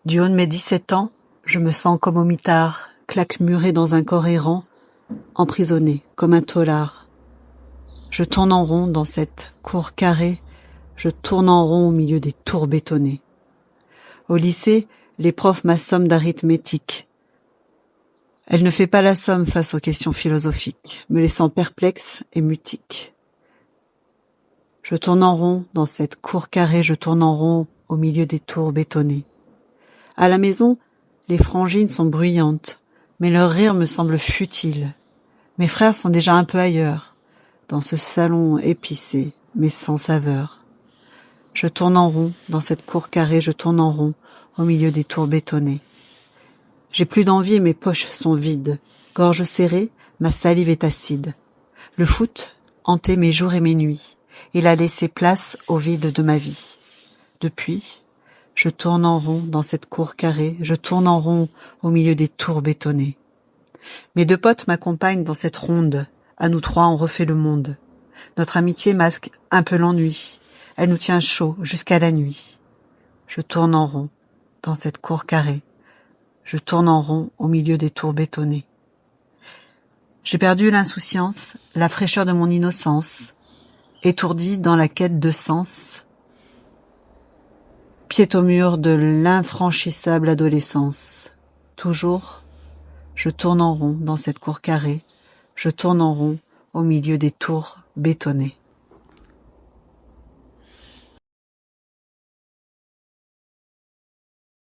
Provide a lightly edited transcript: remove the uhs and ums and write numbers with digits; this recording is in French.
Du haut de mes 17 ans, je me sens comme au mitard, claque-muré dans un corps errant, emprisonné comme un taulard. Je tourne en rond dans cette cour carrée, je tourne en rond au milieu des tours bétonnées. Au lycée, les profs m'assomment d'arithmétique. Elle ne fait pas la somme face aux questions philosophiques, me laissant perplexe et mutique. Je tourne en rond dans cette cour carrée, je tourne en rond au milieu des tours bétonnées. À la maison, les frangines sont bruyantes, mais leur rire me semble futile. Mes frères sont déjà un peu ailleurs, dans ce salon épicé, mais sans saveur. Je tourne en rond dans cette cour carrée, je tourne en rond au milieu des tours bétonnées. J'ai plus d'envie et mes poches sont vides. Gorge serrée, ma salive est acide. Le foot hantait mes jours et mes nuits. Il a laissé place au vide de ma vie. Depuis, je tourne en rond dans cette cour carrée, je tourne en rond au milieu des tours bétonnées. Mes deux potes m'accompagnent dans cette ronde. À nous trois, on refait le monde. Notre amitié masque un peu l'ennui. Elle nous tient chaud jusqu'à la nuit. Je tourne en rond dans cette cour carrée. Je tourne en rond au milieu des tours bétonnées. J'ai perdu l'insouciance, la fraîcheur de mon innocence, étourdi dans la quête de sens, pied au mur de l'infranchissable adolescence. Toujours, je tourne en rond dans cette cour carrée, je tourne en rond au milieu des tours bétonnées.